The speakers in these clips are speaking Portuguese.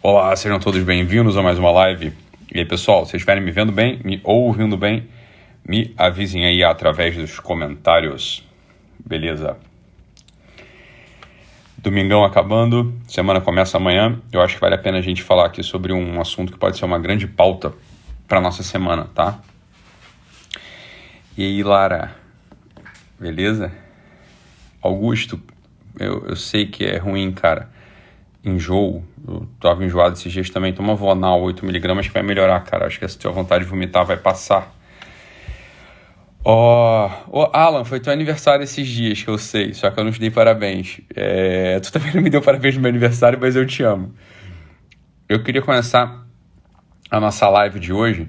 Olá, sejam todos bem-vindos a mais uma live. E aí, pessoal, se vocês estiverem me vendo bem, me ouvindo bem, me avisem aí através dos comentários. Beleza? Domingão acabando, semana começa amanhã. Eu acho que vale a pena a gente falar aqui sobre um assunto que pode ser uma grande pauta para nossa semana, tá? E aí, Lara? Beleza? Augusto, eu sei que é ruim, cara. Enjoo, eu tava enjoado esses dias também. Toma Vonal 8mg que vai melhorar, cara. Acho que essa tua vontade de vomitar vai passar. Alan, foi teu aniversário esses dias, que eu sei, só que eu não te dei parabéns. Tu também não me deu parabéns no meu aniversário, mas eu te amo. Eu queria começar a nossa live de hoje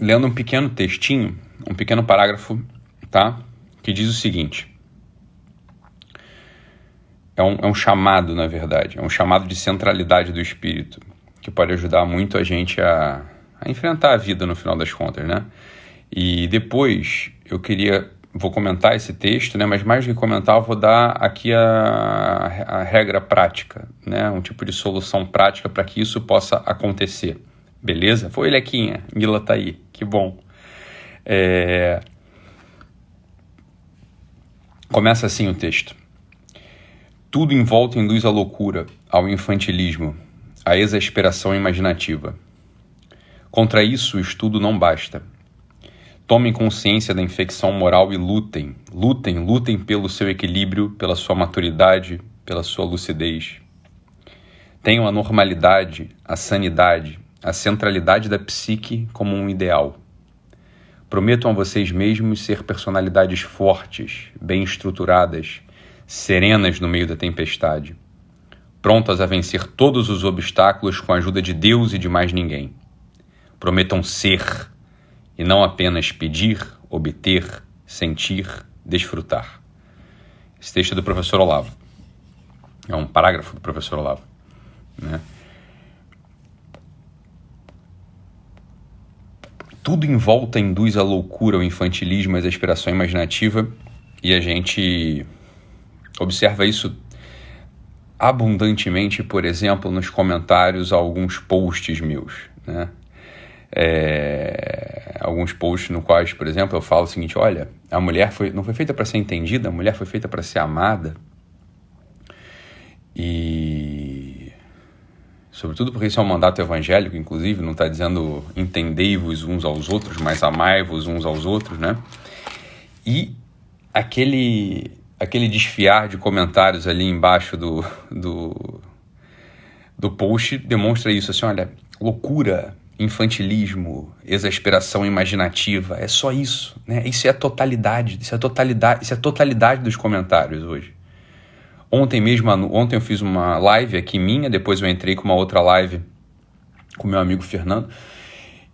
lendo um pequeno textinho, um pequeno parágrafo, tá? Que diz o seguinte. É um chamado, na verdade. É um chamado de centralidade do espírito, que pode ajudar muito a gente a enfrentar a vida no final das contas, né? E depois vou comentar esse texto, né? Mas mais do que comentar, eu vou dar aqui a regra prática, né? Um tipo de solução prática para que isso possa acontecer. Beleza? Foi, Lequinha. Mila tá aí. Que bom. Começa assim o texto. Tudo em volta induz à loucura, ao infantilismo, à exasperação imaginativa. Contra isso, o estudo não basta. Tomem consciência da infecção moral e lutem. Lutem pelo seu equilíbrio, pela sua maturidade, pela sua lucidez. Tenham a normalidade, a sanidade, a centralidade da psique como um ideal. Prometam a vocês mesmos ser personalidades fortes, bem estruturadas, serenas no meio da tempestade, prontas a vencer todos os obstáculos com a ajuda de Deus e de mais ninguém. Prometam ser, e não apenas pedir, obter, sentir, desfrutar. Esse texto é do professor Olavo. É um parágrafo do professor Olavo, né? Tudo em volta induz à loucura, ao infantilismo, à exasperação imaginativa, e a gente observa isso abundantemente, por exemplo, nos comentários a alguns posts meus, né? Alguns posts no quais, por exemplo, eu falo o seguinte: olha, a mulher não foi feita para ser entendida, a mulher foi feita para ser amada. E sobretudo porque isso é um mandato evangélico, inclusive, não está dizendo entendei-vos uns aos outros, mas amai-vos uns aos outros, né? E aquele desfiar de comentários ali embaixo do post demonstra isso, assim, olha, loucura, infantilismo, exasperação imaginativa, é só isso, né? Isso é a totalidade, isso é a totalidade dos comentários hoje. Ontem eu fiz uma live aqui minha, depois eu entrei com uma outra live com meu amigo Fernando,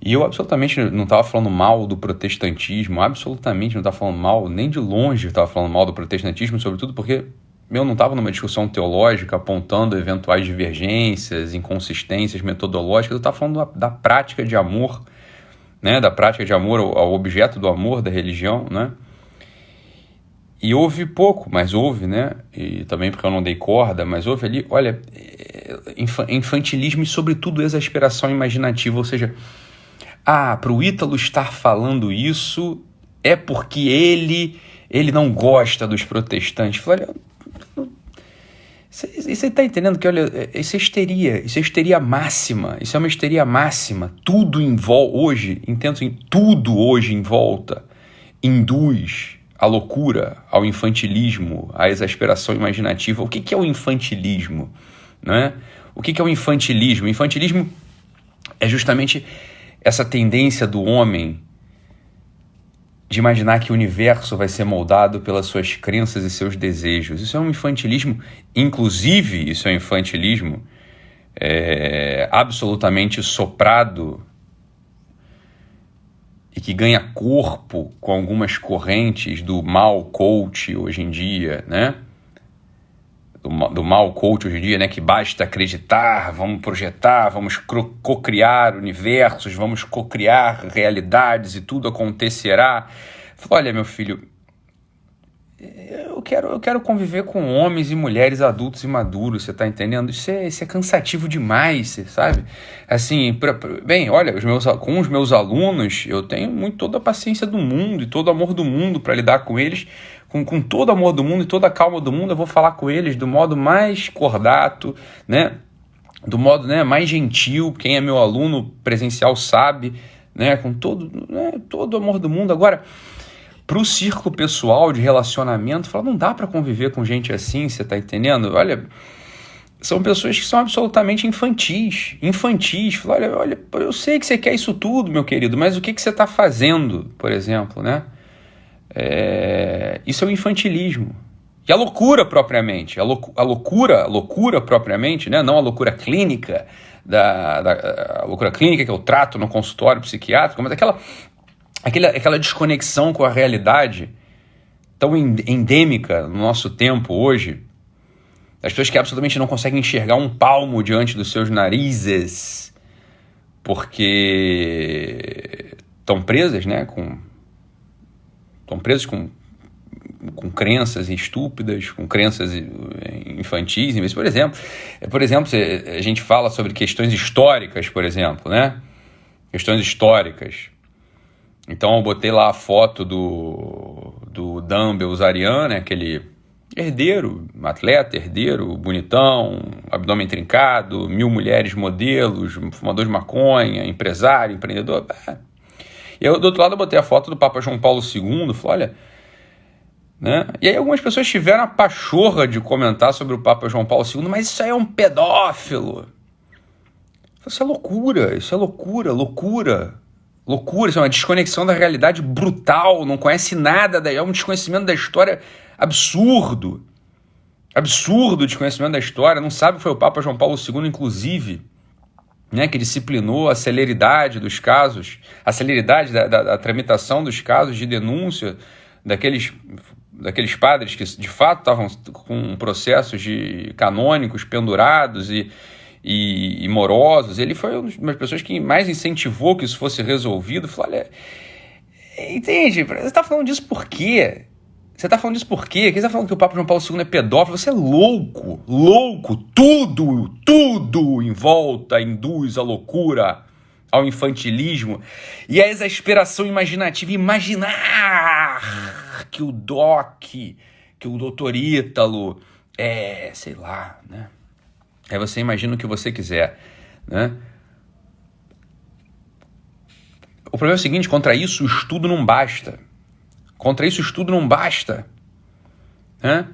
e eu absolutamente não estava falando mal do protestantismo, absolutamente não estava falando mal, nem de longe estava falando mal do protestantismo, sobretudo porque eu não estava numa discussão teológica apontando eventuais divergências, inconsistências metodológicas, eu estava falando da prática de amor, né? Da prática de amor ao objeto do amor da religião, né? E houve pouco, mas houve, né? E também porque eu não dei corda, mas houve ali, olha, infantilismo e, sobretudo, exasperação imaginativa. Ou seja, para o Ítalo estar falando isso é porque ele não gosta dos protestantes. Falei, olha, você está entendendo que, olha, isso é histeria máxima, isso é uma histeria máxima. Tudo em volta, hoje, entendo assim, tudo hoje em volta induz à loucura, ao infantilismo, à exasperação imaginativa. O que é o infantilismo? Né? O que é o infantilismo? O infantilismo é justamente essa tendência do homem de imaginar que o universo vai ser moldado pelas suas crenças e seus desejos. Isso é um infantilismo, inclusive isso é um infantilismo absolutamente soprado e que ganha corpo com algumas correntes do mal coach hoje em dia, né? Do mal coach hoje em dia, né? Que basta acreditar, vamos projetar, vamos cocriar universos, vamos cocriar realidades e tudo acontecerá. Olha, meu filho, Eu quero conviver com homens e mulheres adultos e maduros, você tá entendendo? Isso é cansativo demais, você sabe? Assim, bem, olha, com os meus alunos, eu tenho toda a paciência do mundo e todo o amor do mundo para lidar com eles, com todo o amor do mundo e toda a calma do mundo, eu vou falar com eles do modo mais cordato, né? Do modo, né, mais gentil. Quem é meu aluno presencial sabe, né? Com todo o amor do mundo. Agora, pro círculo pessoal de relacionamento, não dá para conviver com gente assim, você tá entendendo? Olha, são pessoas que são absolutamente infantis. Olha, eu sei que você quer isso tudo, meu querido, mas o que você tá fazendo, por exemplo, né? Isso é o infantilismo. E a loucura propriamente, a loucura propriamente, né? Não a loucura clínica, a loucura clínica que eu trato no consultório psiquiátrico, mas aquela desconexão com a realidade tão endêmica no nosso tempo hoje, das pessoas que absolutamente não conseguem enxergar um palmo diante dos seus narizes, porque estão presas, né, com crenças estúpidas, com crenças infantis. Por exemplo, a gente fala sobre questões históricas, por exemplo, né? Questões históricas. Então eu botei lá a foto do Dan Bilzerian, né? Aquele atleta herdeiro, bonitão, abdômen trincado, 1000 mulheres modelos, fumador de maconha, empresário, empreendedor. E eu, do outro lado, eu botei a foto do Papa João Paulo II, falei, olha, né? E aí algumas pessoas tiveram a pachorra de comentar sobre o Papa João Paulo II, mas isso aí é um pedófilo. Isso é loucura, isso é uma desconexão da realidade brutal, não conhece nada, é um desconhecimento da história absurdo desconhecimento da história, não sabe que foi o Papa João Paulo II, inclusive, né, que disciplinou a celeridade dos casos, a celeridade da tramitação dos casos de denúncia daqueles padres que de fato estavam com processos canônicos pendurados e morosos. Ele foi uma das pessoas que mais incentivou que isso fosse resolvido. Falou, olha, entende? Você está falando disso por quê? Quem está falando que o Papa João Paulo II é pedófilo? Você é louco. Tudo em volta induz à loucura, ao infantilismo e à exasperação imaginativa. Imaginar que o doutor Ítalo sei lá, né? Aí você imagina o que você quiser, né? O problema é o seguinte, contra isso o estudo não basta. Né?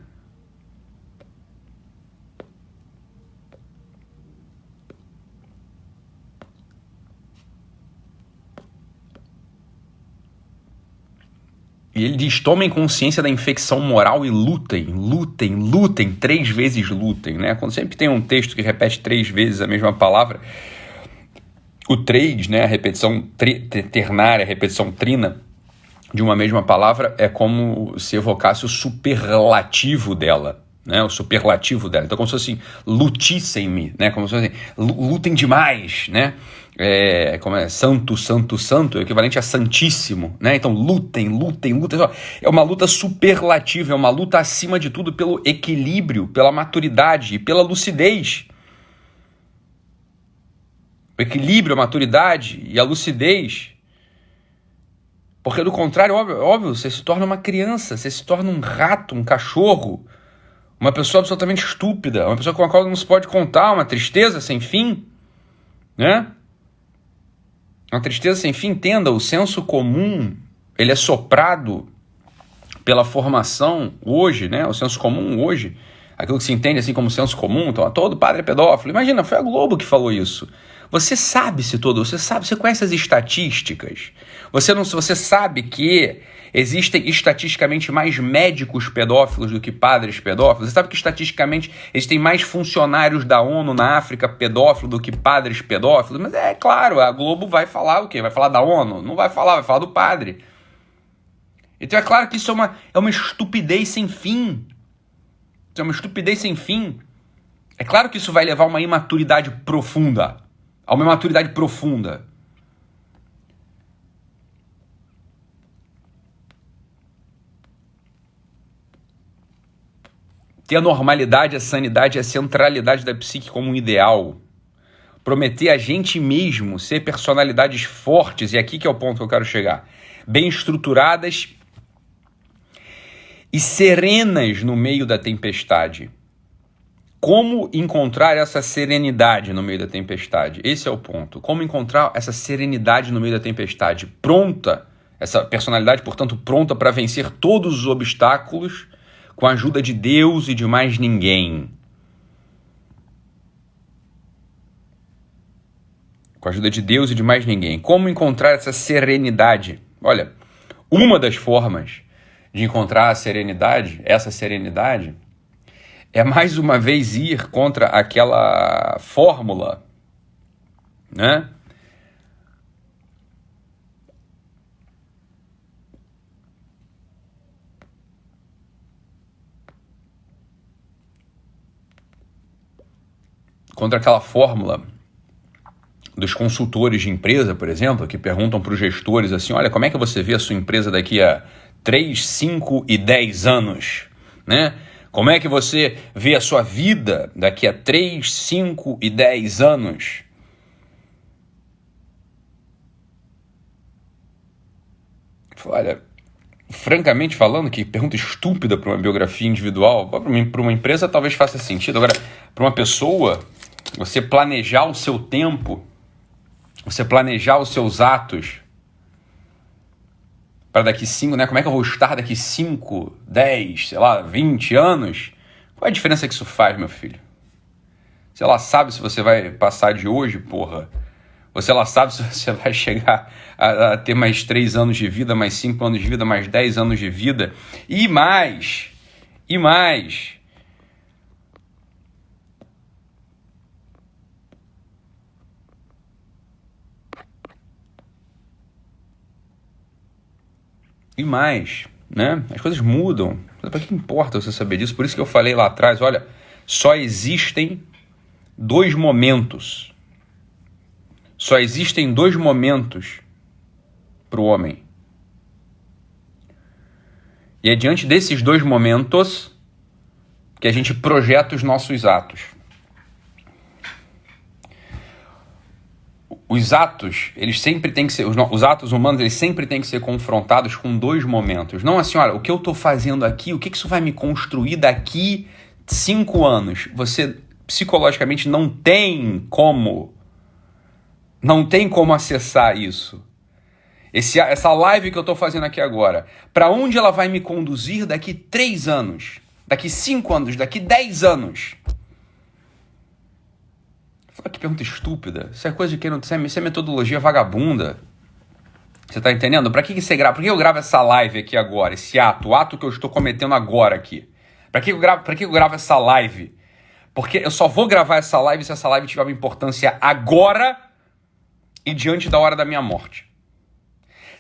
E ele diz, tomem consciência da infecção moral e lutem, 3 vezes lutem, né? Quando sempre tem um texto que repete 3 vezes a mesma palavra, o 3, né, a repetição ternária, a repetição trina de uma mesma palavra é como se evocasse o superlativo dela, né? Então, como se fosse assim, lutissem-me, né? Como se fosse assim, lutem demais, né? Como é santo, é o equivalente a santíssimo, né? Então, lutem. É uma luta superlativa, é uma luta acima de tudo pelo equilíbrio, pela maturidade e pela lucidez. O equilíbrio, a maturidade e a lucidez. Porque, do contrário, óbvio, você se torna uma criança, você se torna um rato, um cachorro, uma pessoa absolutamente estúpida, uma pessoa com a qual não se pode contar, uma tristeza sem fim, né? Uma tristeza sem fim. Entenda, o senso comum, ele é soprado pela formação hoje, né? O senso comum hoje, aquilo que se entende assim como senso comum, então todo padre é pedófilo. Imagina, foi a Globo que falou isso. Você conhece as estatísticas? Você sabe que existem estatisticamente mais médicos pedófilos do que padres pedófilos? Você sabe que estatisticamente existem mais funcionários da ONU na África pedófilos do que padres pedófilos? Mas é claro, a Globo vai falar o quê? Vai falar da ONU? Não vai falar do padre. Então é claro que isso é uma estupidez sem fim. É claro que isso vai levar a uma imaturidade profunda. ter a normalidade, a sanidade e a centralidade da psique como um ideal. Prometer a gente mesmo ser personalidades fortes, e aqui que é o ponto que eu quero chegar, bem estruturadas e serenas no meio da tempestade. Como encontrar essa serenidade no meio da tempestade? Esse é o ponto. Como encontrar essa serenidade no meio da tempestade? Pronta, essa personalidade, portanto, pronta para vencer todos os obstáculos com a ajuda de Deus e de mais ninguém. Com a ajuda de Deus e de mais ninguém. Como encontrar essa serenidade? Olha, uma das formas de encontrar a serenidade, essa serenidade, é mais uma vez ir contra aquela fórmula, né? Contra aquela fórmula dos consultores de empresa, por exemplo, que perguntam para os gestores assim, olha, como é que você vê a sua empresa daqui a 3, 5 e 10 anos, né? Como é que você vê a sua vida daqui a 3, 5 e 10 anos? Olha, francamente falando, que pergunta estúpida para uma biografia individual, para uma empresa talvez faça sentido. Agora, para uma pessoa, você planejar o seu tempo, você planejar os seus atos para daqui 5, né? Como é que eu vou estar daqui 5, 10, sei lá, 20 anos? Qual é a diferença que isso faz, meu filho? Você lá sabe se você vai passar de hoje, porra. Você lá sabe se você vai chegar a ter mais 3 anos de vida, mais 5 anos de vida, mais 10 anos de vida. E mais. E mais. E mais, né? As coisas mudam. Para que importa você saber disso? Por isso que eu falei lá atrás, olha, só existem 2 momentos. Só existem 2 momentos para o homem. E é diante desses 2 momentos que a gente projeta os nossos atos. Os atos, eles sempre têm que ser, os atos humanos, eles sempre têm que ser confrontados com 2 momentos. Não assim, olha, o que eu estou fazendo aqui, o que isso vai me construir daqui 5 anos? Você psicologicamente não tem como acessar isso. Essa live que eu estou fazendo aqui agora, para onde ela vai me conduzir daqui 3 anos? Daqui 5 anos? Daqui 10 anos? Que pergunta estúpida. Isso é coisa de quem não... Isso é metodologia vagabunda. Você tá entendendo? Pra que você grava? Por que eu gravo essa live aqui agora? Esse ato? O ato que eu estou cometendo agora aqui. Pra que eu gravo essa live? Porque eu só vou gravar essa live se essa live tiver uma importância agora e diante da hora da minha morte.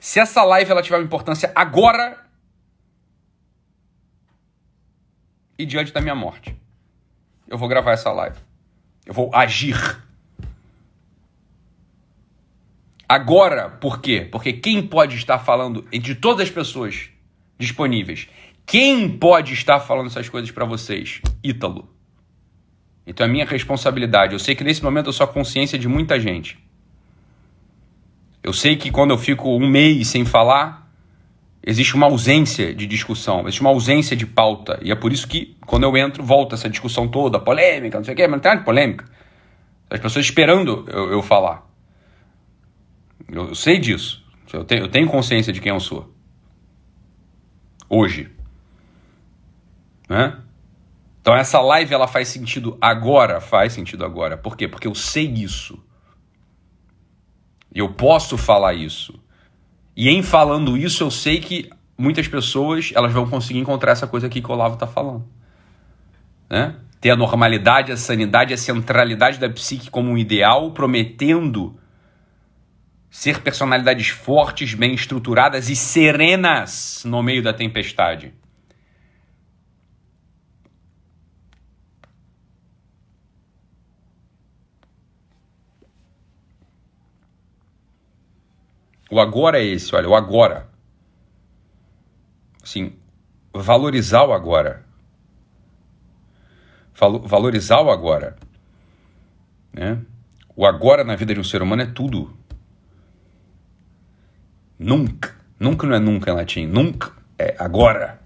Se essa live ela tiver uma importância agora e diante da minha morte, eu vou gravar essa live. Eu vou agir. Agora, por quê? Porque quem pode estar falando, de todas as pessoas disponíveis, quem pode estar falando essas coisas para vocês? Ítalo. Então é minha responsabilidade. Eu sei que nesse momento eu sou a consciência de muita gente. Eu sei que quando eu fico 1 mês sem falar, existe uma ausência de discussão, existe uma ausência de pauta. E é por isso que, quando eu entro, volta essa discussão toda, polêmica, não sei o quê, mas não tem nada de polêmica. As pessoas esperando eu falar. Eu sei disso. Eu tenho consciência de quem eu sou. Hoje. Né? Então essa live, ela faz sentido agora? Faz sentido agora. Por quê? Porque eu sei isso. E eu posso falar isso. E em falando isso, eu sei que muitas pessoas elas vão conseguir encontrar essa coisa aqui que o Olavo está falando. Né? Ter a normalidade, a sanidade, a centralidade da psique como um ideal, prometendo ser personalidades fortes, bem estruturadas e serenas no meio da tempestade. O agora é esse, olha, o agora. Assim, valorizar o agora. valorizar o agora, né? O agora na vida de um ser humano é tudo. Nunc. Nunc não é nunca em latim. Nunc é agora.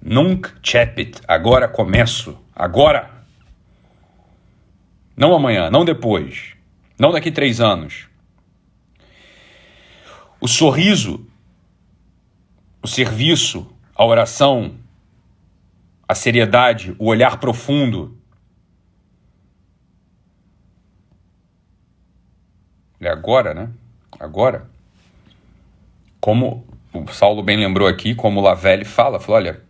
Nunc cepit. Agora começo. Agora. Não amanhã, não depois. Não daqui 3 anos. O sorriso, o serviço, a oração, a seriedade, o olhar profundo. É agora, né? Agora. Como o Saulo bem lembrou aqui, como o Lavelle falou, olha,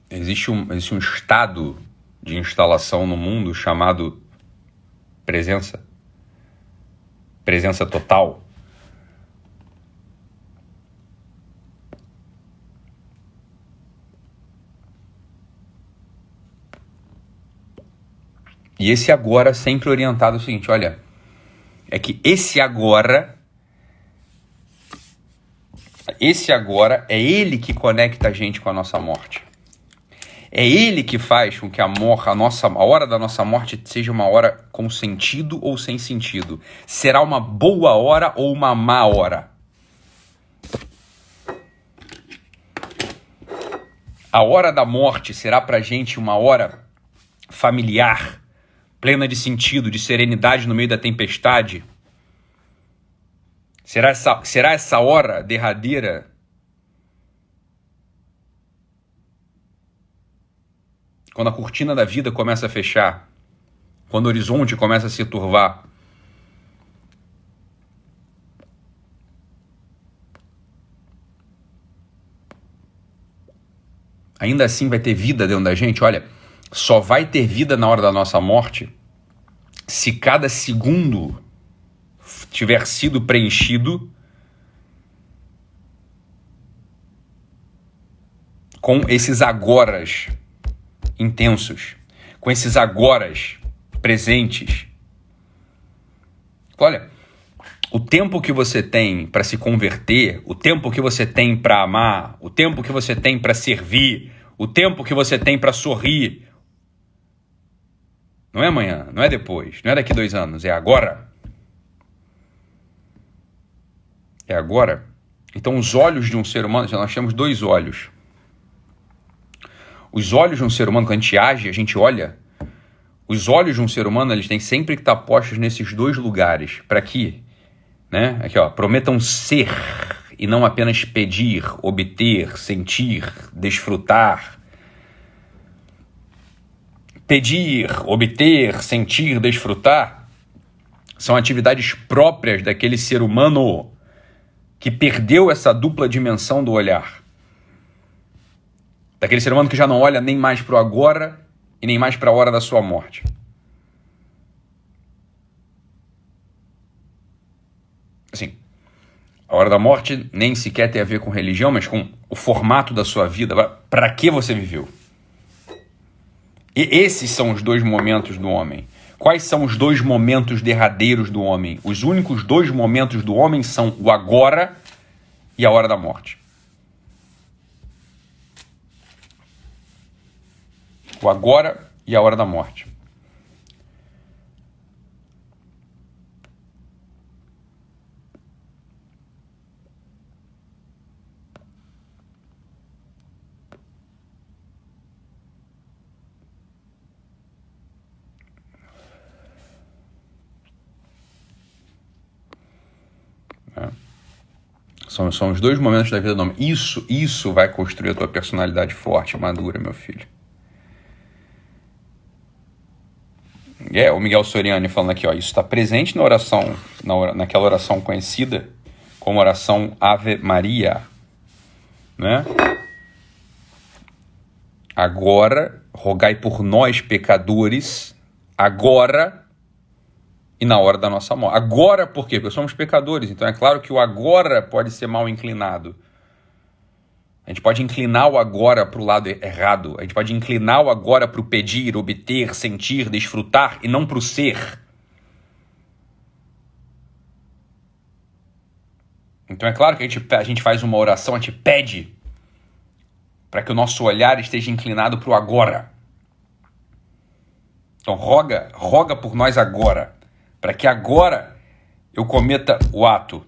existe um estado de instalação no mundo chamado presença total. E esse agora sempre orientado ao seguinte, olha, é que esse agora é ele que conecta a gente com a nossa morte. É ele que faz com que a hora da nossa morte seja uma hora com sentido ou sem sentido. Será uma boa hora ou uma má hora. A hora da morte será pra gente uma hora familiar, plena de sentido, de serenidade no meio da tempestade. Será essa hora derradeira quando a cortina da vida começa a fechar, quando o horizonte começa a se turvar. Ainda assim vai ter vida dentro da gente? Olha, só vai ter vida na hora da nossa morte se cada segundo tiver sido preenchido com esses agoras intensos, com esses agoras presentes. Olha, o tempo que você tem para se converter, o tempo que você tem para amar, o tempo que você tem para servir, o tempo que você tem para sorrir, não é amanhã, não é depois, não é daqui 2 anos, é agora. É agora. Então os olhos de um ser humano, nós temos 2 olhos. Os olhos de um ser humano, quando a gente age, a gente olha, os olhos de um ser humano, eles têm sempre que estar postos nesses 2 lugares. Para quê? Né? Aqui, ó, prometam ser e não apenas pedir, obter, sentir, desfrutar. Pedir, obter, sentir, desfrutar são atividades próprias daquele ser humano que perdeu essa dupla dimensão do olhar. Daquele ser humano que já não olha nem mais para o agora e nem mais para a hora da sua morte. Assim, a hora da morte nem sequer tem a ver com religião, mas com o formato da sua vida. Para que você viveu? E esses são os 2 momentos do homem. Quais são os 2 momentos derradeiros do homem? Os únicos 2 momentos do homem são o agora e a hora da morte. O agora e a hora da morte. São os 2 momentos da vida do homem. Isso vai construir a tua personalidade forte, madura, meu filho. O Miguel Soriani falando aqui, ó, isso está presente na oração, naquela oração conhecida como oração Ave Maria, né? Agora, rogai por nós, pecadores, agora e na hora da nossa morte. Agora por quê? Porque somos pecadores, então é claro que o agora pode ser mal inclinado. A gente pode inclinar o agora para o lado errado. A gente pode inclinar o agora para o pedir, obter, sentir, desfrutar e não para o ser. Então é claro que a gente faz uma oração, a gente pede para que o nosso olhar esteja inclinado para o agora. Então roga por nós agora, para que agora eu cometa o ato.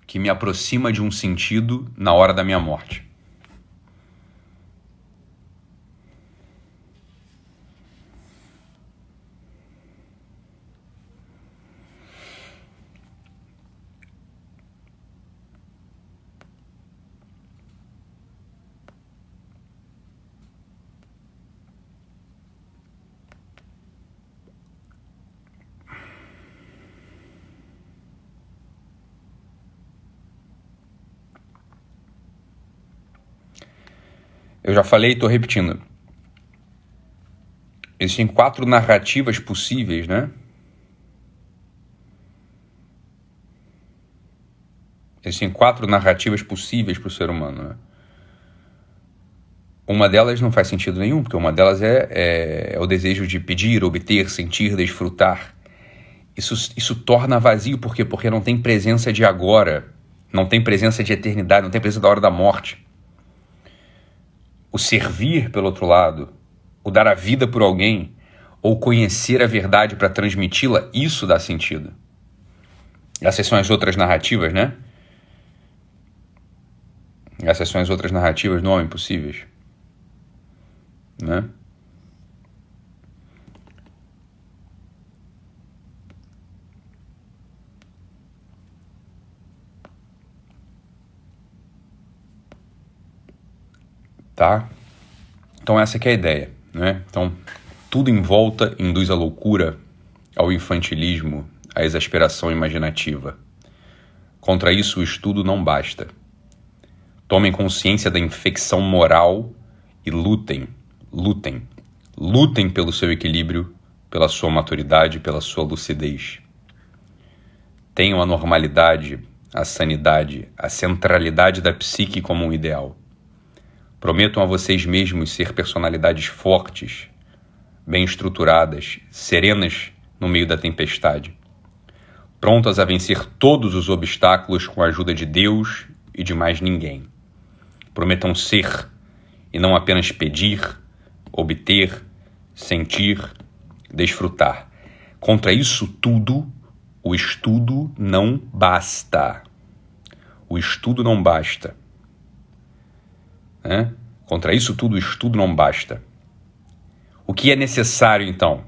Que me aproxima de um sentido na hora da minha morte. Eu já falei e estou repetindo. Existem 4 narrativas possíveis, né? Existem 4 narrativas possíveis para o ser humano, né? Uma delas não faz sentido nenhum, porque uma delas é o desejo de pedir, obter, sentir, desfrutar. Isso torna vazio, por quê? Porque não tem presença de agora, não tem presença de eternidade, não tem presença da hora da morte. O servir, pelo outro lado, o dar a vida por alguém, ou conhecer a verdade para transmiti-la, isso dá sentido. Essas são as outras narrativas, né? Essas são as outras narrativas do homem possíveis, né? Tá? Então essa que é a ideia, né? Então tudo em volta induz à loucura, ao infantilismo, à exasperação imaginativa. Contra isso o estudo não basta. Tomem consciência da infecção moral e lutem pelo seu equilíbrio, pela sua maturidade, pela sua lucidez. Tenham a normalidade, a sanidade, a centralidade da psique como um ideal. Prometam a vocês mesmos ser personalidades fortes, bem estruturadas, serenas no meio da tempestade, prontas a vencer todos os obstáculos com a ajuda de Deus e de mais ninguém. Prometam ser, e não apenas pedir, obter, sentir, desfrutar. Contra isso tudo, o estudo não basta. O estudo não basta. Né? Contra isso tudo, o estudo não basta. O que é necessário, então?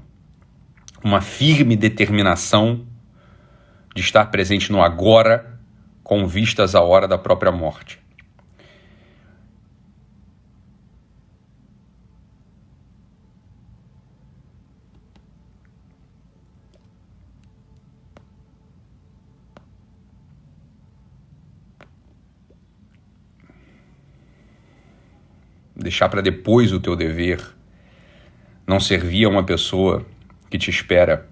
Uma firme determinação de estar presente no agora, com vistas à hora da própria morte. Deixar para depois o teu dever, não servir a uma pessoa que te espera.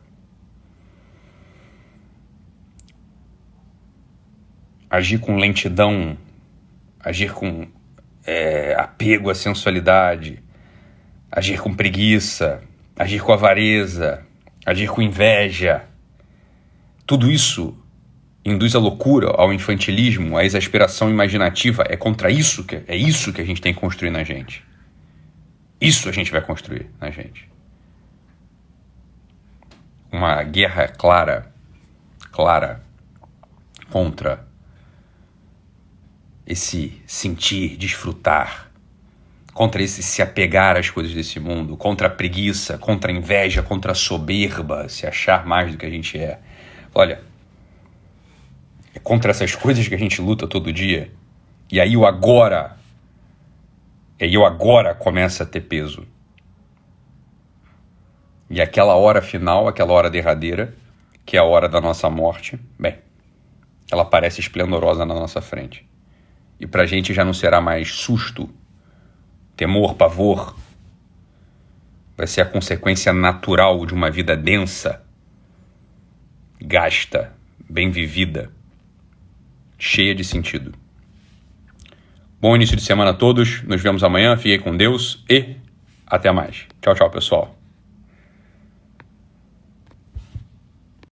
Agir com lentidão, agir com apego à sensualidade, agir com preguiça, agir com avareza, agir com inveja. Tudo isso induz à loucura, ao infantilismo, à exasperação imaginativa. É contra isso que a gente tem que construir na gente. Isso a gente vai construir na gente. Uma guerra clara contra esse sentir, desfrutar, contra esse se apegar às coisas desse mundo, contra a preguiça, contra a inveja, contra a soberba, se achar mais do que a gente é. Olha, é contra essas coisas que a gente luta todo dia. E aí o agora começa a ter peso. E aquela hora final, aquela hora derradeira, que é a hora da nossa morte, bem, ela parece esplendorosa na nossa frente. E pra gente já não será mais susto, temor, pavor. Vai ser a consequência natural de uma vida densa, gasta, bem vivida, cheia de sentido. Bom início de semana a todos. Nos vemos amanhã. Fiquem com Deus e até mais. Tchau, tchau, pessoal.